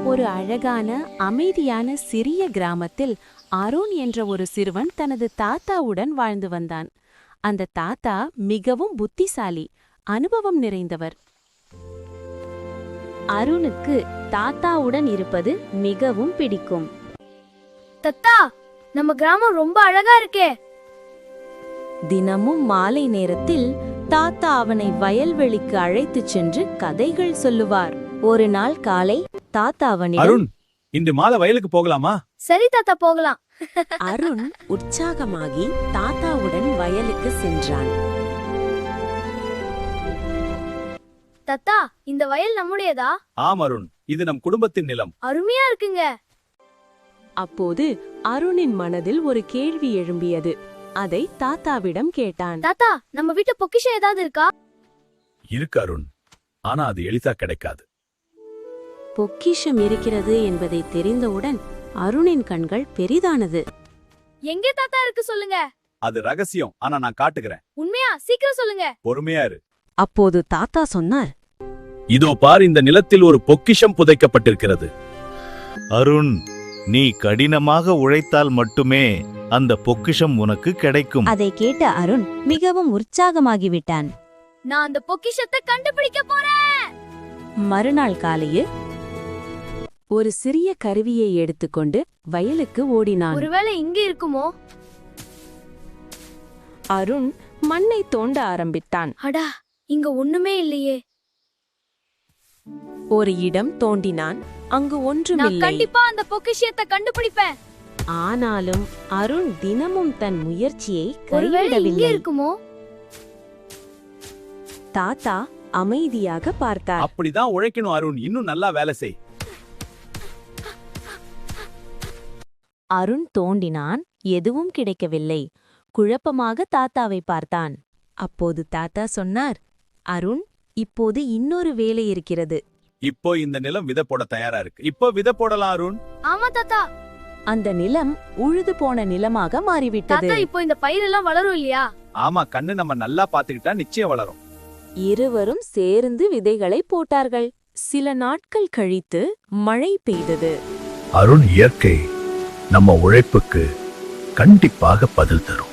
ஒரு அழகான அமைதியான சிறிய கிராமத்தில் அருண் என்ற ஒரு சிறுவன் தனது தாத்தாவுடன் வாழ்ந்து வந்தான். அந்த தாத்தா மிகவும் புத்திசாலி, அனுபவம் நிறைந்தவர். அருணுக்கு தாத்தாவுடன் இருப்பது மிகவும் பிடிக்கும். தத்தா, நம்ம கிராமம் ரொம்ப அழகா இருக்கே. தினமும் மாலை நேரத்தில் தாத்தா அவனை வயல்வெளிக்கு அழைத்துச் சென்று கதைகள் சொல்லுவார். ஒரு நாள் காலை தாத்தா அவனிடம், அருண், இன்று மாலை வயலுக்கு போகலாமா? சரி தாத்தா, போகலாம். அருண் உற்சாகமாகி தாத்தாவுடன் வயலுக்கு சென்றான். தத்தா, இந்த வயல் நம்முடையதா? ஆம் அருண், இது நம் குடும்பத்தின் நிலம். அருமையா இருக்குங்க. அப்போது அருணின் மனதில் ஒரு கேள்வி எழும்பியது. அதை தாத்தாவிடம் கேட்டான். தாத்தா, நம்ம வீட்டு பொக்கிஷம் ஏதாவது இருக்கா? இருக்கு அருண், ஆனா அது எளிதா கிடைக்காது. பொக்கிஷம் இருக்கிறது என்பதை தெரிந்தவுடன் அருணின் கண்கள் பெரிதானது. எங்கே தாத்தா இருக்கு சொல்லுங்க. அது ரகசியம், ஆனா நான் காட்டுகிறேன். உண்மையா? சீக்கிரம் சொல்லுங்க. பொறுமையா இரு. அப்போது தாத்தா சொன்னார், இதோ பார், இந்த நிலத்தில் ஒரு பொக்கிஷம் புதைக்கப்பட்டிருக்கிறது. அருண், நீ கடினமாக உழைத்தால் மட்டுமே அந்த பொக்கிஷம் உனக்கு கிடைக்கும். அதை கேட்ட அருண் மிகவும் உற்சாகமாகிவிட்டான். நான் அந்த பொக்கிஷத்தை கண்டுபிடிக்க போறேன். மறுநாள் காலையில் ஒரு சிறிய கருவியை எடுத்துக்கொண்டு வயலுக்கு ஓடினான். ஒருவேளை இங்க இருக்குமோ? அருண் மண்ணை தோண்ட ஆரம்பித்தான். அடா, இங்க ஒண்ணுமே இல்லையே. ஒரு இடம் தோண்டினான். அங்கு நான் ஒன்றுமில்லை. கண்டிப்பா அந்த பொக்கிஷத்தை கண்டுபிடிப்பேன். ஆனாலும் அருண் தினமும் தன் முயற்சியை ஒருவேளை இங்க கைவிடவில்லை. இருக்குமோ? தாத்தா அமைதியாக பார்த்தார். அப்படிதான் உழைக்கணும் அருண், இன்னும் நல்லா வேலை செய். அருண் தோண்டினான். எதுவும் கிடைக்கவில்லை. குழப்பமாக தாத்தாவை பார்த்தான். அப்போது தாத்தா சொன்னார், அருண், இப்போது இன்னொரு வேலை இருக்கிறது. இப்போ இந்த நிலம் விதை போட தயாரா இருக்கு. இப்போ விதை போடலாம் அருண். ஆமா தாத்தா. அந்த நிலம் உழுது போன நிலமாக மாறிவிட்டது. தாத்தா, இப்போ இந்த பயிரெல்லாம் வளரும் இல்லையா? ஆமா கண்ணு, நம்ம நல்லா பாத்துக்கிட்டா நிச்சயம் வளரும். இருவரும் சேர்ந்து விதைகளை போட்டார்கள். சில நாட்கள் கழித்து மழை பெய்தது. அருண், இயற்கை நம்ம உழைப்புக்கு கண்டிப்பாக பதில் தரும்.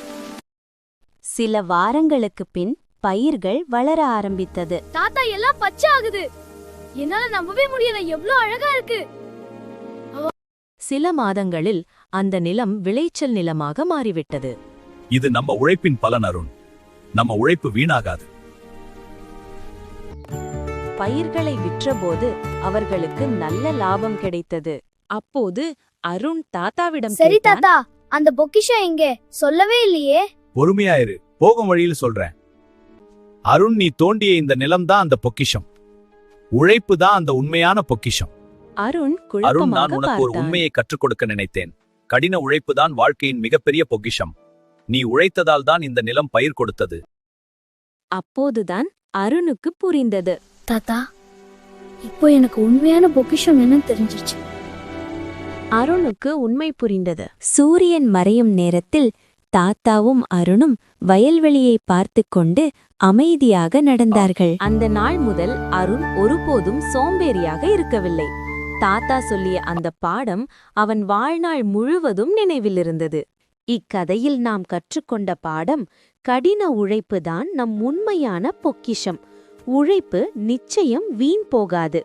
சில வாரங்களுக்கு பின் பயிர்கள் வளர ஆரம்பித்தது. தாத்தா, எல்லாம் பச்சை ஆகுது. என்னால நம்பவே முடியல, எவ்வளவு அழகா இருக்கு. சில மாதங்களில் அந்த நிலம் விளைச்சல் நிலமாக மாறிவிட்டது. இது நம்ம உழைப்பின் பலன் அருண். நம்ம உழைப்பு வீணாகாது. பயிர்களை விற்றபோது அவர்களுக்கு நல்ல லாபம் கிடைத்தது. அப்போது அருண் தாத்தாவிடம் சரி கேட்டான், தாத்தா, அந்த பொக்கிஷம் எங்கே? சொல்லவே இல்லையே. பொறுமையாயிரு, போகும் வழியில் சொல்றேன். அருண், நீ தோண்டிய இந்த நிலம்தான் அந்த பொக்கிஷம். உழைப்பு தான் அந்த உண்மையான பொக்கிஷம். அருண் அருண், குழப்பமாக நான் உனக்கு ஒரு பார்த்தான். உண்மையை கற்றுக் கொடுக்க நினைத்தேன். கடின உழைப்பு தான் வாழ்க்கையின் மிகப்பெரிய பொக்கிஷம். நீ உழைத்ததால் தான் இந்த நிலம் பயிர் கொடுத்தது. அப்போதுதான் அருணுக்கு புரிந்தது. தாத்தா, இப்போ எனக்கு உண்மையான பொக்கிஷம் என்னன்னு தெரிஞ்சிருச்சு. அருணுக்கு உண்மை புரிந்தது. சூரியன் மறையும் நேரத்தில் தாத்தாவும் அருணும் வயல்வெளியை பார்த்து கொண்டு அமைதியாக நடந்தார்கள். அந்த நாள் முதல் அருண் ஒருபோதும் சோம்பேறியாக இருக்கவில்லை. தாத்தா சொல்லிய அந்த பாடம் அவன் வாழ்நாள் முழுவதும் நினைவிலிருந்தது. இக்கதையில் நாம் கற்றுக்கொண்ட பாடம், கடின உழைப்புதான் நம் உண்மையான பொக்கிஷம். உழைப்பு நிச்சயம் வீண் போகாது.